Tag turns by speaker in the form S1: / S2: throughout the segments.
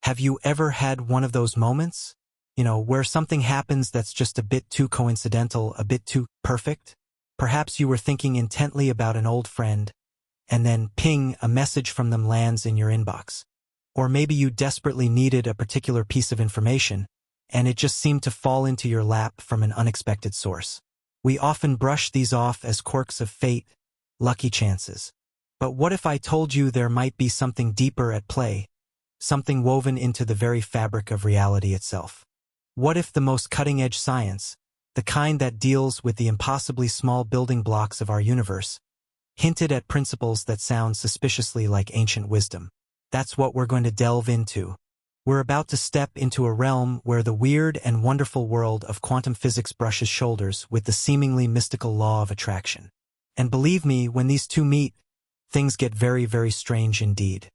S1: Have you ever had one of those moments? Where something happens that's just a bit too coincidental, a bit too perfect? Perhaps you were thinking intently about an old friend, and then ping, a message from them lands in your inbox. Or maybe you desperately needed a particular piece of information, and it just seemed to fall into your lap from an unexpected source. We often brush these off as quirks of fate, lucky chances. But what if I told you there might be something deeper at play, something woven into the very fabric of reality itself? What if the most cutting-edge science, the kind that deals with the impossibly small building blocks of our universe, hinted at principles that sound suspiciously like ancient wisdom? That's what we're going to delve into. We're about to step into a realm where the weird and wonderful world of quantum physics brushes shoulders with the seemingly mystical law of attraction. And believe me, when these two meet, things get very, very strange indeed.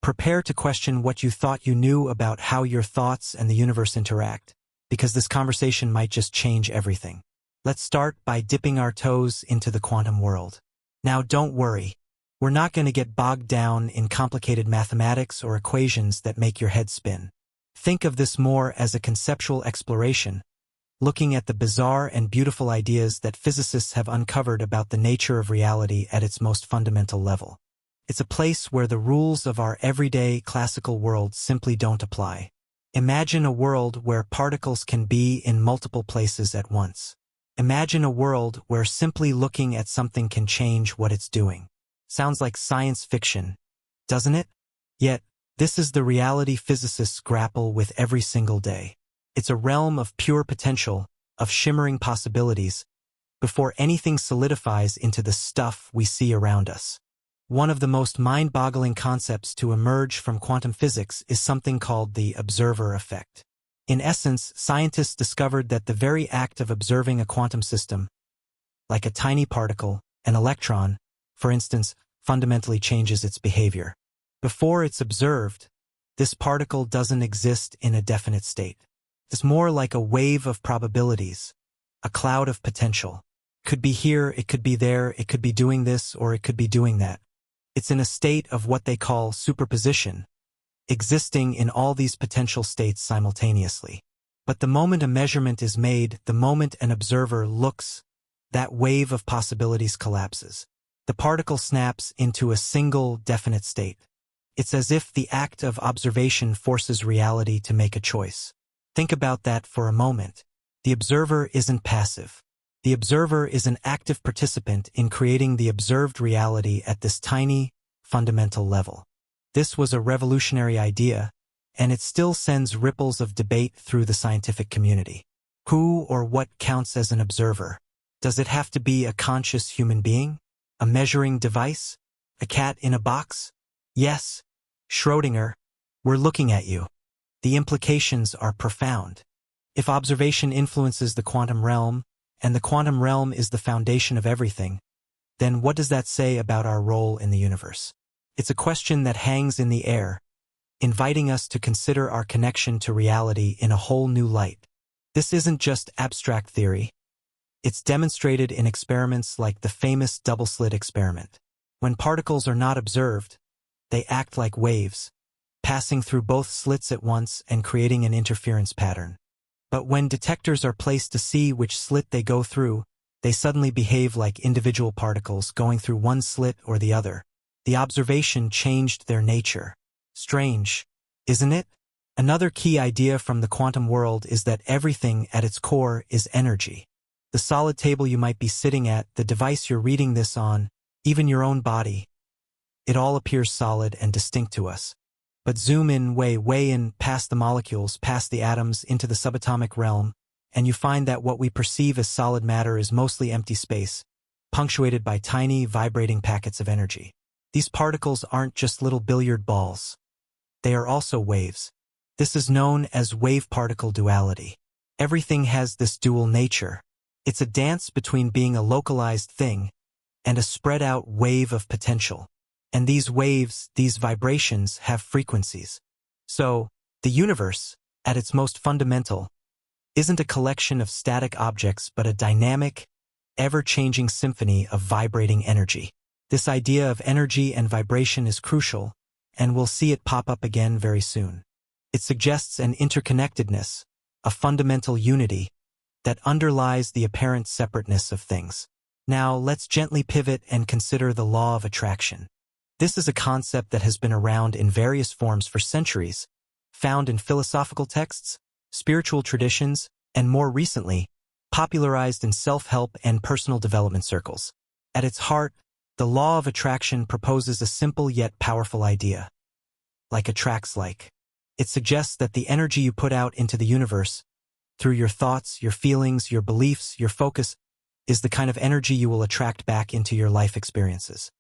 S1: Prepare to question what you thought you knew about how your thoughts and the universe interact, because this conversation might just change everything. Let's start by dipping our toes into the quantum world. Now, don't worry. We're not going to get bogged down in complicated mathematics or equations that make your head spin. Think of this more as a conceptual exploration, looking at the bizarre and beautiful ideas that physicists have uncovered about the nature of reality at its most fundamental level. It's a place where the rules of our everyday classical world simply don't apply. Imagine a world where particles can be in multiple places at once. Imagine a world where simply looking at something can change what it's doing. Sounds like science fiction, doesn't it? Yet, this is the reality physicists grapple with every single day. It's a realm of pure potential, of shimmering possibilities, before anything solidifies into the stuff we see around us. One of the most mind-boggling concepts to emerge from quantum physics is something called the observer effect. In essence, scientists discovered that the very act of observing a quantum system, like a tiny particle, an electron, for instance, fundamentally changes its behavior. Before it's observed, this particle doesn't exist in a definite state. It's more like a wave of probabilities, a cloud of potential. It could be here, it could be there, it could be doing this, or it could be doing that. It's in a state of what they call superposition, existing in all these potential states simultaneously. But the moment a measurement is made, the moment an observer looks, that wave of possibilities collapses. The particle snaps into a single, definite state. It's as if the act of observation forces reality to make a choice. Think about that for a moment. The observer isn't passive. The observer is an active participant in creating the observed reality at this tiny, fundamental level. This was a revolutionary idea, and it still sends ripples of debate through the scientific community. Who or what counts as an observer? Does it have to be a conscious human being? A measuring device? A cat in a box? Yes, Schrödinger, we're looking at you. The implications are profound. If observation influences the quantum realm, and the quantum realm is the foundation of everything, then what does that say about our role in the universe? It's a question that hangs in the air, inviting us to consider our connection to reality in a whole new light. This isn't just abstract theory. It's demonstrated in experiments like the famous double-slit experiment. When particles are not observed, they act like waves, passing through both slits at once and creating an interference pattern. But when detectors are placed to see which slit they go through, they suddenly behave like individual particles going through one slit or the other. The observation changed their nature. Strange, isn't it? Another key idea from the quantum world is that everything at its core is energy. The solid table you might be sitting at, the device you're reading this on, even your own body. It all appears solid and distinct to us. But zoom in way in past the molecules, past the atoms, into the subatomic realm, and you find that what we perceive as solid matter is mostly empty space, punctuated by tiny, vibrating packets of energy. These particles aren't just little billiard balls. They are also waves. This is known as wave-particle duality. Everything has this dual nature. It's a dance between being a localized thing and a spread-out wave of potential. And these waves, these vibrations, have frequencies. So, the universe, at its most fundamental, isn't a collection of static objects but a dynamic, ever-changing symphony of vibrating energy. This idea of energy and vibration is crucial, and we'll see it pop up again very soon. It suggests an interconnectedness, a fundamental unity, that underlies the apparent separateness of things. Now, let's gently pivot and consider the law of attraction. This is a concept that has been around in various forms for centuries, found in philosophical texts, spiritual traditions, and more recently, popularized in self-help and personal development circles. At its heart, the law of attraction proposes a simple yet powerful idea. Like attracts like. It suggests that the energy you put out into the universe, through your thoughts, your feelings, your beliefs, your focus, is the kind of energy you will attract back into your life experiences.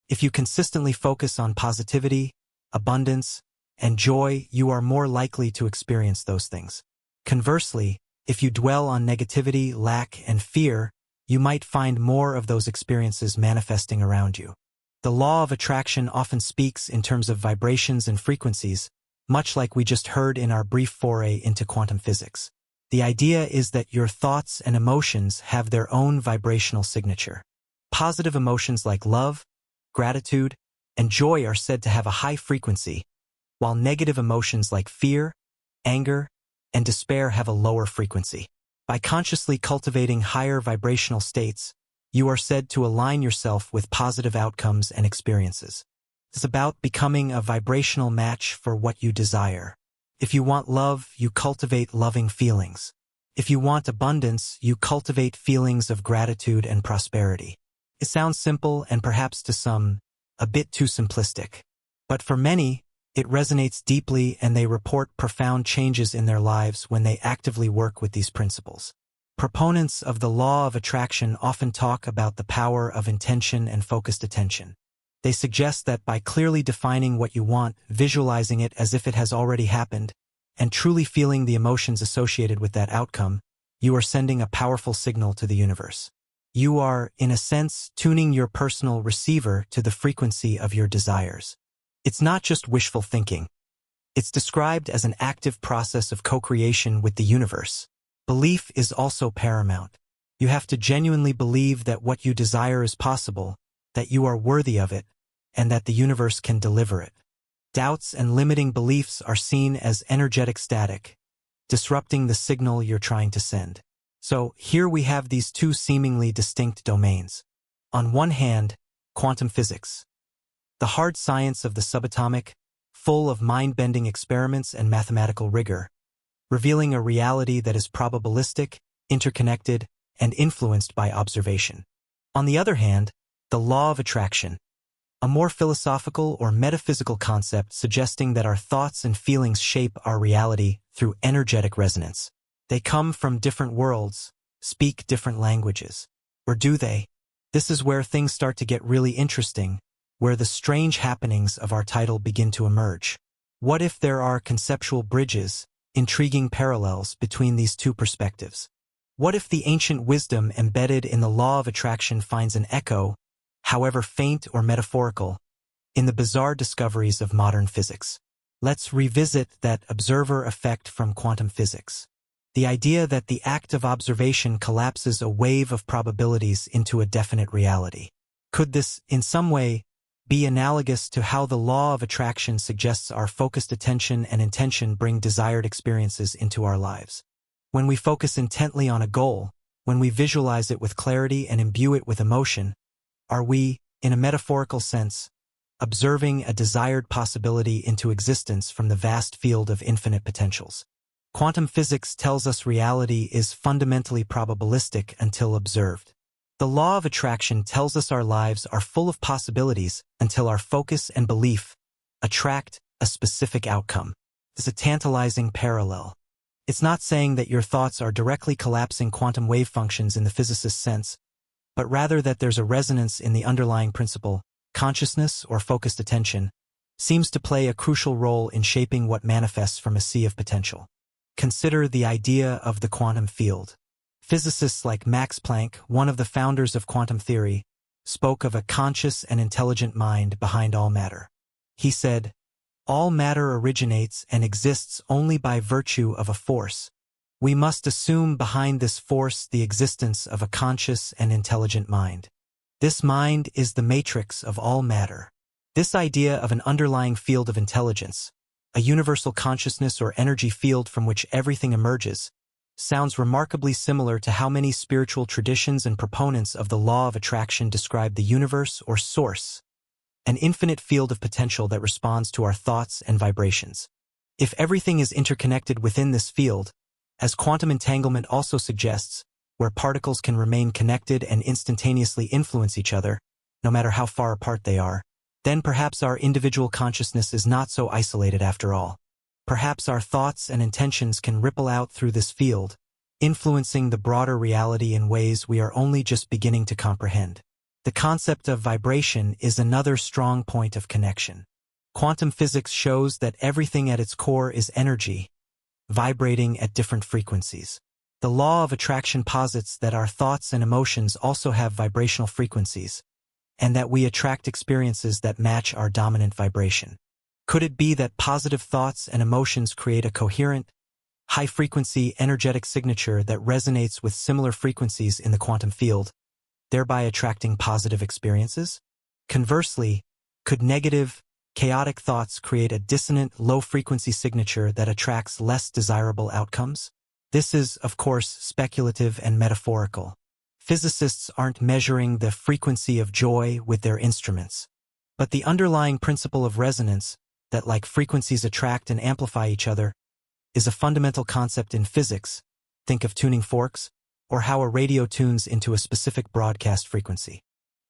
S1: If you consistently focus on positivity, abundance, and joy, you are more likely to experience those things. Conversely, if you dwell on negativity, lack, and fear, you might find more of those experiences manifesting around you. The law of attraction often speaks in terms of vibrations and frequencies, much like we just heard in our brief foray into quantum physics. The idea is that your thoughts and emotions have their own vibrational signature. Positive emotions like love, gratitude, and joy are said to have a high frequency, while negative emotions like fear, anger, and despair have a lower frequency. By consciously cultivating higher vibrational states, you are said to align yourself with positive outcomes and experiences. It's about becoming a vibrational match for what you desire. If you want love, you cultivate loving feelings. If you want abundance, you cultivate feelings of gratitude and prosperity. It sounds simple and perhaps to some, a bit too simplistic. But for many, it resonates deeply and they report profound changes in their lives when they actively work with these principles. Proponents of the law of attraction often talk about the power of intention and focused attention. They suggest that by clearly defining what you want, visualizing it as if it has already happened, and truly feeling the emotions associated with that outcome, you are sending a powerful signal to the universe. You are, in a sense, tuning your personal receiver to the frequency of your desires. It's not just wishful thinking. It's described as an active process of co-creation with the universe. Belief is also paramount. You have to genuinely believe that what you desire is possible, that you are worthy of it, and that the universe can deliver it. Doubts and limiting beliefs are seen as energetic static, disrupting the signal you're trying to send. So here we have these two seemingly distinct domains. On one hand, quantum physics, the hard science of the subatomic, full of mind-bending experiments and mathematical rigor, revealing a reality that is probabilistic, interconnected, and influenced by observation. On the other hand, the law of attraction, a more philosophical or metaphysical concept suggesting that our thoughts and feelings shape our reality through energetic resonance. They come from different worlds, speak different languages. Or do they? This is where things start to get really interesting, where the strange happenings of our title begin to emerge. What if there are conceptual bridges, intriguing parallels between these two perspectives? What if the ancient wisdom embedded in the law of attraction finds an echo, however faint or metaphorical, in the bizarre discoveries of modern physics? Let's revisit that observer effect from quantum physics. The idea that the act of observation collapses a wave of probabilities into a definite reality. Could this, in some way, be analogous to how the law of attraction suggests our focused attention and intention bring desired experiences into our lives? When we focus intently on a goal, when we visualize it with clarity and imbue it with emotion, are we, in a metaphorical sense, observing a desired possibility into existence from the vast field of infinite potentials? Quantum physics tells us reality is fundamentally probabilistic until observed. The law of attraction tells us our lives are full of possibilities until our focus and belief attract a specific outcome. It's a tantalizing parallel. It's not saying that your thoughts are directly collapsing quantum wave functions in the physicist's sense, but rather that there's a resonance in the underlying principle. Consciousness, or focused attention, seems to play a crucial role in shaping what manifests from a sea of potential. Consider the idea of the quantum field. Physicists like Max Planck, one of the founders of quantum theory, spoke of a conscious and intelligent mind behind all matter. He said, "All matter originates and exists only by virtue of a force. We must assume behind this force the existence of a conscious and intelligent mind. This mind is the matrix of all matter." This idea of an underlying field of intelligence, a universal consciousness or energy field from which everything emerges, sounds remarkably similar to how many spiritual traditions and proponents of the law of attraction describe the universe or source, an infinite field of potential that responds to our thoughts and vibrations. If everything is interconnected within this field, as quantum entanglement also suggests, where particles can remain connected and instantaneously influence each other, no matter how far apart they are, then perhaps our individual consciousness is not so isolated after all. Perhaps our thoughts and intentions can ripple out through this field, influencing the broader reality in ways we are only just beginning to comprehend. The concept of vibration is another strong point of connection. Quantum physics shows that everything at its core is energy, vibrating at different frequencies. The law of attraction posits that our thoughts and emotions also have vibrational frequencies, and that we attract experiences that match our dominant vibration. Could it be that positive thoughts and emotions create a coherent, high-frequency energetic signature that resonates with similar frequencies in the quantum field, thereby attracting positive experiences? Conversely, could negative, chaotic thoughts create a dissonant, low-frequency signature that attracts less desirable outcomes? This is, of course, speculative and metaphorical. Physicists aren't measuring the frequency of joy with their instruments, but the underlying principle of resonance, that like frequencies attract and amplify each other, is a fundamental concept in physics. Think of tuning forks, or how a radio tunes into a specific broadcast frequency.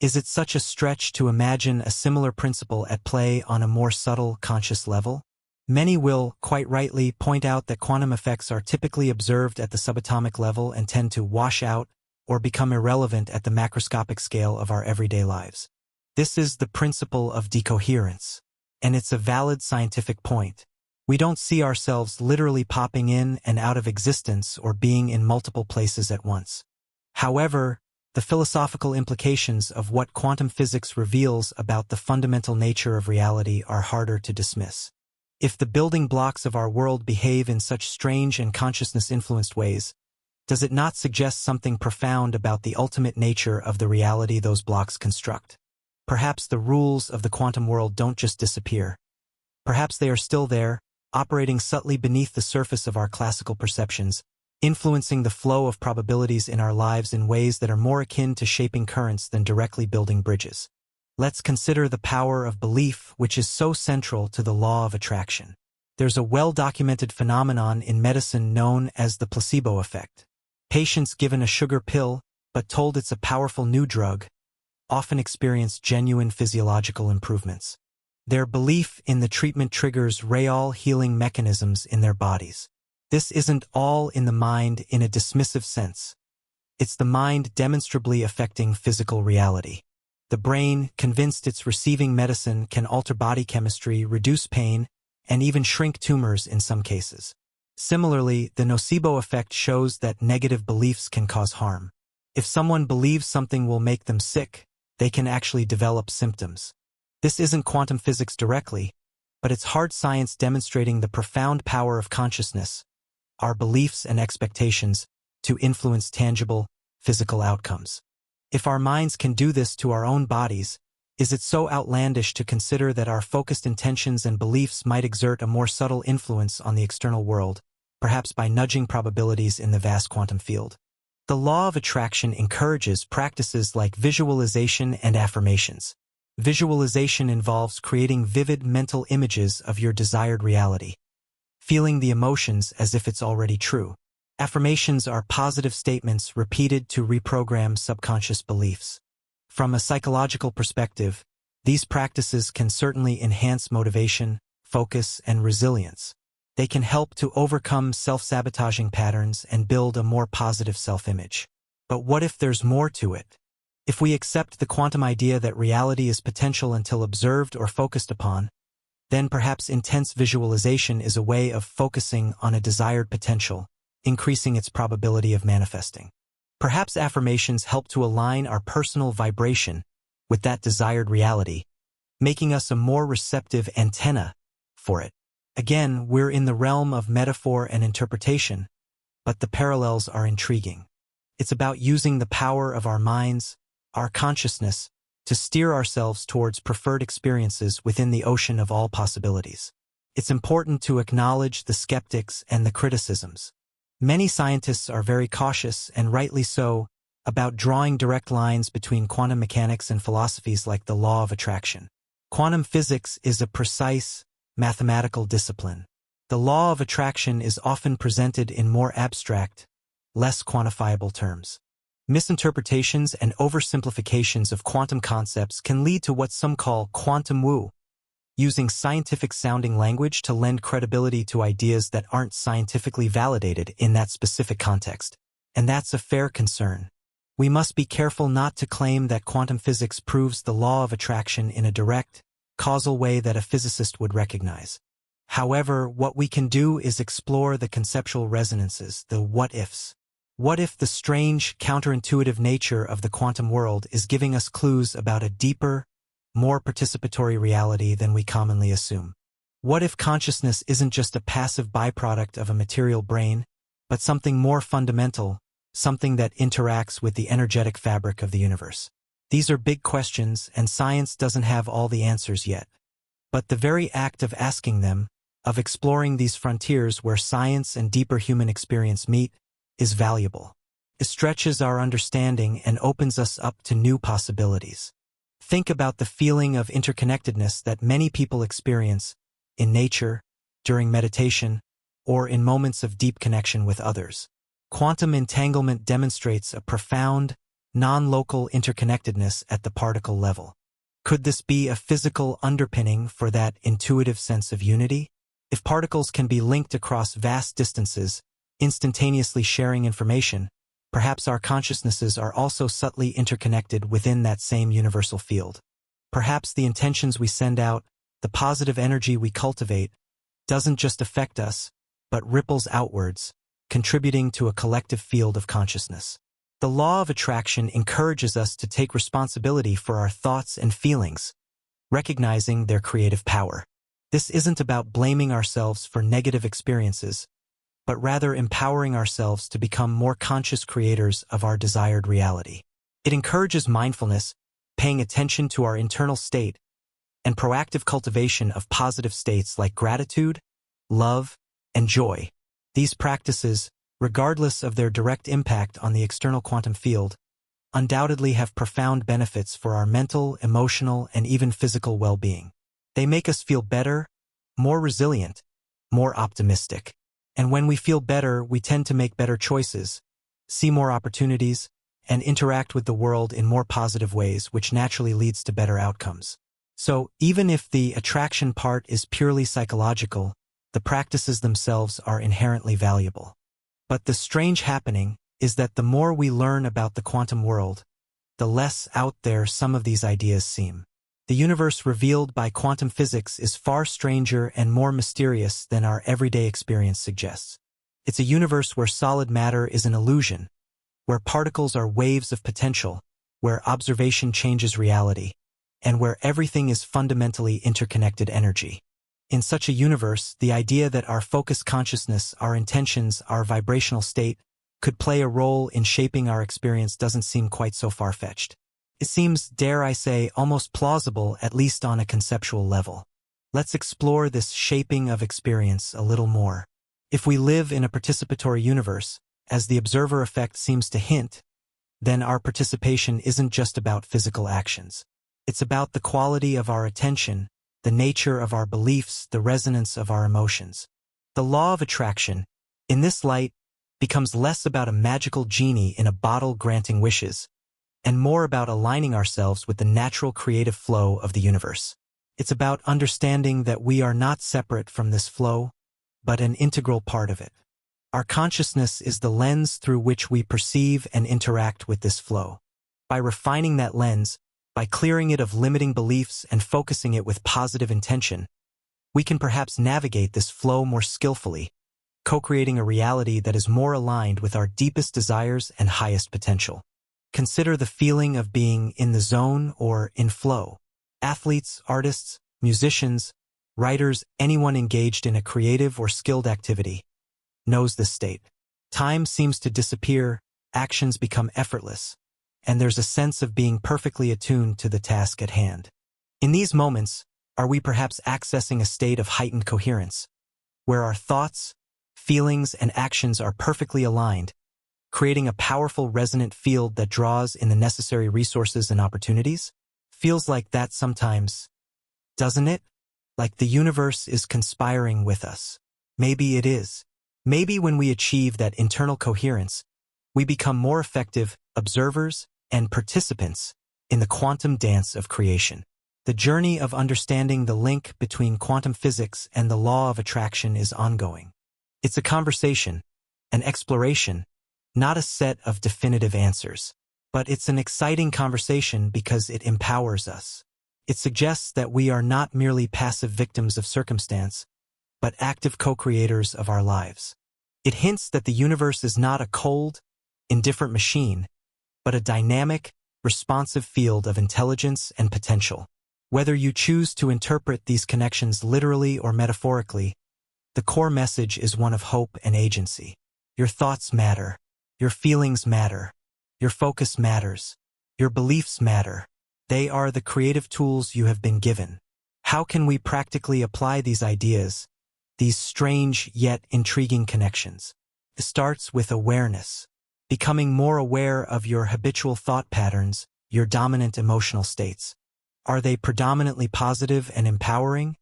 S1: Is it such a stretch to imagine a similar principle at play on a more subtle, conscious level? Many will, quite rightly, point out that quantum effects are typically observed at the subatomic level and tend to wash out or become irrelevant at the macroscopic scale of our everyday lives. This is the principle of decoherence, and it's a valid scientific point. We don't see ourselves literally popping in and out of existence or being in multiple places at once. However, the philosophical implications of what quantum physics reveals about the fundamental nature of reality are harder to dismiss. If the building blocks of our world behave in such strange and consciousness-influenced ways, does it not suggest something profound about the ultimate nature of the reality those blocks construct? Perhaps the rules of the quantum world don't just disappear. Perhaps they are still there, operating subtly beneath the surface of our classical perceptions, influencing the flow of probabilities in our lives in ways that are more akin to shaping currents than directly building bridges. Let's consider the power of belief, which is so central to the law of attraction. There's a well-documented phenomenon in medicine known as the placebo effect. Patients given a sugar pill, but told it's a powerful new drug, often experience genuine physiological improvements. Their belief in the treatment triggers real healing mechanisms in their bodies. This isn't all in the mind in a dismissive sense. It's the mind demonstrably affecting physical reality. The brain, convinced it's receiving medicine, can alter body chemistry, reduce pain, and even shrink tumors in some cases. Similarly, the nocebo effect shows that negative beliefs can cause harm. If someone believes something will make them sick, they can actually develop symptoms. This isn't quantum physics directly, but it's hard science demonstrating the profound power of consciousness, our beliefs and expectations, to influence tangible, physical outcomes. If our minds can do this to our own bodies, is it so outlandish to consider that our focused intentions and beliefs might exert a more subtle influence on the external world, perhaps by nudging probabilities in the vast quantum field? The law of attraction encourages practices like visualization and affirmations. Visualization involves creating vivid mental images of your desired reality, feeling the emotions as if it's already true. Affirmations are positive statements repeated to reprogram subconscious beliefs. From a psychological perspective, these practices can certainly enhance motivation, focus, and resilience. They can help to overcome self-sabotaging patterns and build a more positive self-image. But what if there's more to it? If we accept the quantum idea that reality is potential until observed or focused upon, then perhaps intense visualization is a way of focusing on a desired potential, increasing its probability of manifesting. Perhaps affirmations help to align our personal vibration with that desired reality, making us a more receptive antenna for it. Again, we're in the realm of metaphor and interpretation, but the parallels are intriguing. It's about using the power of our minds, our consciousness, to steer ourselves towards preferred experiences within the ocean of all possibilities. it's important to acknowledge the skeptics and the criticisms. Many scientists are very cautious, and rightly so, about drawing direct lines between quantum mechanics and philosophies like the law of attraction. Quantum physics is a precise, mathematical discipline. The law of attraction is often presented in more abstract, less quantifiable terms. Misinterpretations and oversimplifications of quantum concepts can lead to what some call quantum woo, using scientific-sounding language to lend credibility to ideas that aren't scientifically validated in that specific context. And that's a fair concern. We must be careful not to claim that quantum physics proves the law of attraction in a direct, causal way that a physicist would recognize. However, what we can do is explore the conceptual resonances, the what-ifs. What if the strange, counterintuitive nature of the quantum world is giving us clues about a deeper, more participatory reality than we commonly assume? What if consciousness isn't just a passive byproduct of a material brain, but something more fundamental, something that interacts with the energetic fabric of the universe? These are big questions, and science doesn't have all the answers yet. But the very act of asking them, of exploring these frontiers where science and deeper human experience meet, is valuable. It stretches our understanding and opens us up to new possibilities. Think about the feeling of interconnectedness that many people experience in nature, during meditation, or in moments of deep connection with others. Quantum entanglement demonstrates a profound, non-local interconnectedness at the particle level. Could this be a physical underpinning for that intuitive sense of unity? If particles can be linked across vast distances, instantaneously sharing information, perhaps our consciousnesses are also subtly interconnected within that same universal field. Perhaps the intentions we send out, the positive energy we cultivate, doesn't just affect us, but ripples outwards, contributing to a collective field of consciousness. The law of attraction encourages us to take responsibility for our thoughts and feelings, recognizing their creative power. This isn't about blaming ourselves for negative experiences, but rather empowering ourselves to become more conscious creators of our desired reality. It encourages mindfulness, paying attention to our internal state, and proactive cultivation of positive states like gratitude, love, and joy. These practices, regardless of their direct impact on the external quantum field, undoubtedly have profound benefits for our mental, emotional, and even physical well-being. They make us feel better, more resilient, more optimistic. And when we feel better, we tend to make better choices, see more opportunities, and interact with the world in more positive ways, which naturally leads to better outcomes. So, even if the attraction part is purely psychological, the practices themselves are inherently valuable. But the strange happening is that the more we learn about the quantum world, the less out there some of these ideas seem. The universe revealed by quantum physics is far stranger and more mysterious than our everyday experience suggests. It's a universe where solid matter is an illusion, where particles are waves of potential, where observation changes reality, and where everything is fundamentally interconnected energy. In such a universe, the idea that our focused consciousness, our intentions, our vibrational state, could play a role in shaping our experience doesn't seem quite so far-fetched. It seems, dare I say, almost plausible, at least on a conceptual level. Let's explore this shaping of experience a little more. If we live in a participatory universe, as the observer effect seems to hint, then our participation isn't just about physical actions. It's about the quality of our attention, the nature of our beliefs, the resonance of our emotions. The law of attraction, in this light, becomes less about a magical genie in a bottle granting wishes, and more about aligning ourselves with the natural creative flow of the universe. It's about understanding that we are not separate from this flow, but an integral part of it. Our consciousness is the lens through which we perceive and interact with this flow. By refining that lens, by clearing it of limiting beliefs and focusing it with positive intention, we can perhaps navigate this flow more skillfully, co-creating a reality that is more aligned with our deepest desires and highest potential. Consider the feeling of being in the zone or in flow. Athletes, artists, musicians, writers, anyone engaged in a creative or skilled activity knows this state. Time seems to disappear, actions become effortless, and there's a sense of being perfectly attuned to the task at hand. In these moments, Are we perhaps accessing a state of heightened coherence, where our thoughts, feelings, and actions are perfectly aligned, creating a powerful resonant field that draws in the necessary resources and opportunities? Feels like that sometimes, doesn't it? Like the universe is conspiring with us. Maybe it is. Maybe when we achieve that internal coherence, we become more effective observers and participants in the quantum dance of creation. The journey of understanding the link between quantum physics and the law of attraction is ongoing. It's a conversation, an exploration, not a set of definitive answers. But it's an exciting conversation because it empowers us. It suggests that we are not merely passive victims of circumstance, but active co-creators of our lives. It hints that the universe is not a cold, indifferent machine, but a dynamic, responsive field of intelligence and potential. Whether you choose to interpret these connections literally or metaphorically, the core message is one of hope and agency. Your thoughts matter. Your feelings matter. Your focus matters. Your beliefs matter. They are the creative tools you have been given. How can we practically apply these ideas, these strange yet intriguing connections? It starts with awareness, becoming more aware of your habitual thought patterns, your dominant emotional states. Are they predominantly positive and empowering,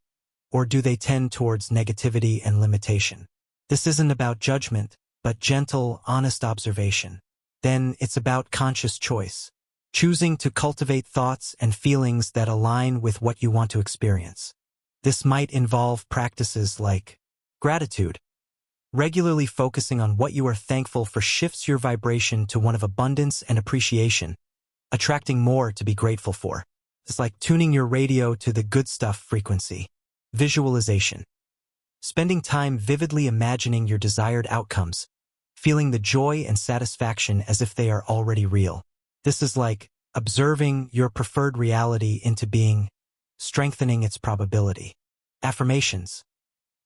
S1: or do they tend towards negativity and limitation? This isn't about judgment, but gentle, honest observation. Then it's about conscious choice, choosing to cultivate thoughts and feelings that align with what you want to experience. This might involve practices like gratitude. Regularly focusing on what you are thankful for shifts your vibration to one of abundance and appreciation, attracting more to be grateful for. It's like tuning your radio to the good stuff frequency. Visualization. Spending time vividly imagining your desired outcomes, feeling the joy and satisfaction as if they are already real. This is like observing your preferred reality into being, strengthening its probability. Affirmations.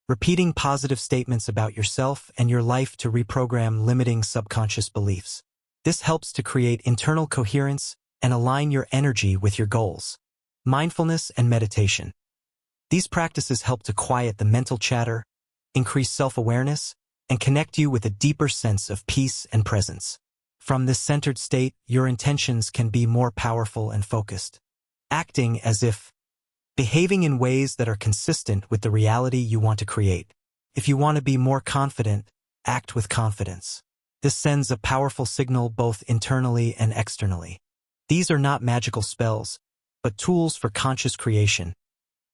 S1: Repeating positive statements about yourself and your life to reprogram limiting subconscious beliefs. This helps to create internal coherence and align your energy with your goals. Mindfulness and meditation. These practices help to quiet the mental chatter, increase self-awareness, and connect you with a deeper sense of peace and presence. From this centered state, your intentions can be more powerful and focused, acting as if, behaving in ways that are consistent with the reality you want to create. If you want to be more confident, act with confidence. This sends a powerful signal both internally and externally. These are not magical spells, but tools for conscious creation,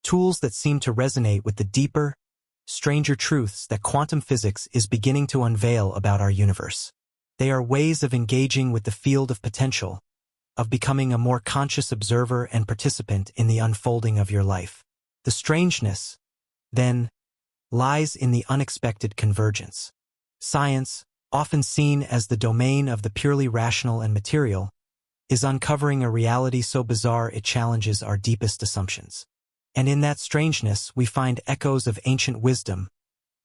S1: tools that seem to resonate with the deeper, stranger truths that quantum physics is beginning to unveil about our universe. They are ways of engaging with the field of potential, of becoming a more conscious observer and participant in the unfolding of your life. The strangeness, then, lies in the unexpected convergence. Science, often seen as the domain of the purely rational and material, is uncovering a reality so bizarre it challenges our deepest assumptions. And in that strangeness, we find echoes of ancient wisdom,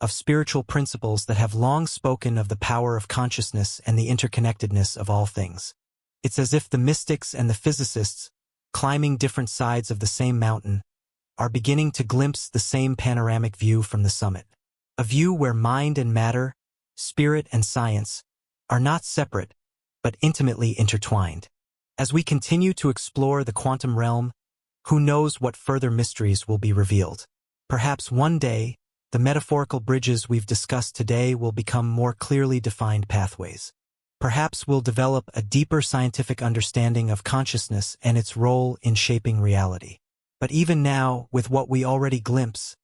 S1: of spiritual principles that have long spoken of the power of consciousness and the interconnectedness of all things. It's as if the mystics and the physicists, climbing different sides of the same mountain, are beginning to glimpse the same panoramic view from the summit. A view where mind and matter, spirit and science, are not separate, but intimately intertwined. As we continue to explore the quantum realm, who knows what further mysteries will be revealed? Perhaps one day, the metaphorical bridges we've discussed today will become more clearly defined pathways. Perhaps we'll develop a deeper scientific understanding of consciousness and its role in shaping reality. But even now, with what we already glimpse,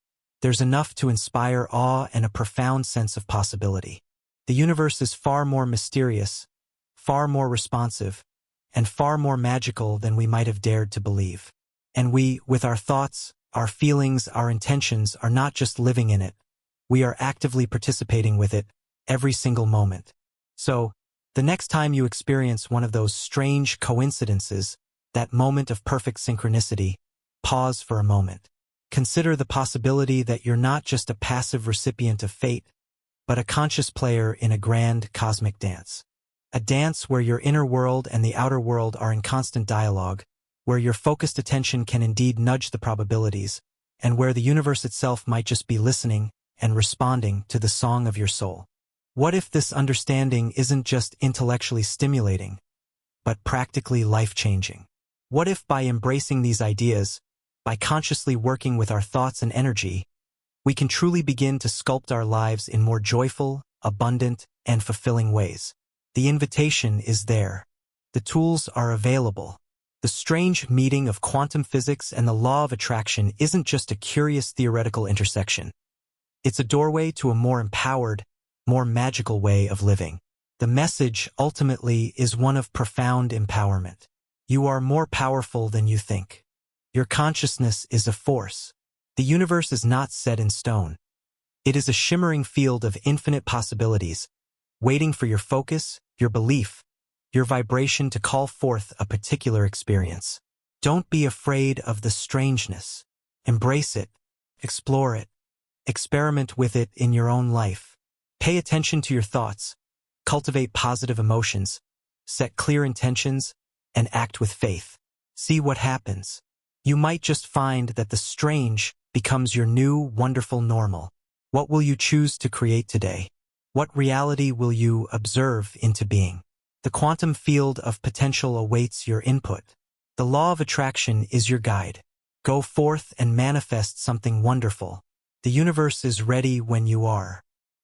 S1: there's enough to inspire awe and a profound sense of possibility. The universe is far more mysterious, far more responsive, and far more magical than we might have dared to believe. And we, with our thoughts, our feelings, our intentions, are not just living in it. We are actively participating with it every single moment. So, the next time you experience one of those strange coincidences, that moment of perfect synchronicity, pause for a moment. Consider the possibility that you're not just a passive recipient of fate, but a conscious player in a grand cosmic dance. A dance where your inner world and the outer world are in constant dialogue, where your focused attention can indeed nudge the probabilities, and where the universe itself might just be listening and responding to the song of your soul. What if this understanding isn't just intellectually stimulating, but practically life-changing? What if by embracing these ideas, by consciously working with our thoughts and energy, we can truly begin to sculpt our lives in more joyful, abundant, and fulfilling ways? The invitation is there. The tools are available. The strange meeting of quantum physics and the law of attraction isn't just a curious theoretical intersection. It's a doorway to a more empowered, more magical way of living. The message, ultimately, is one of profound empowerment. You are more powerful than you think. Your consciousness is a force. The universe is not set in stone. It is a shimmering field of infinite possibilities, waiting for your focus, your belief, your vibration to call forth a particular experience. Don't be afraid of the strangeness. Embrace it, explore it, experiment with it in your own life. Pay attention to your thoughts, cultivate positive emotions, set clear intentions, and act with faith. See what happens. You might just find that the strange becomes your new, wonderful normal. What will you choose to create today? What reality will you observe into being? The quantum field of potential awaits your input. The law of attraction is your guide. Go forth and manifest something wonderful. The universe is ready when you are.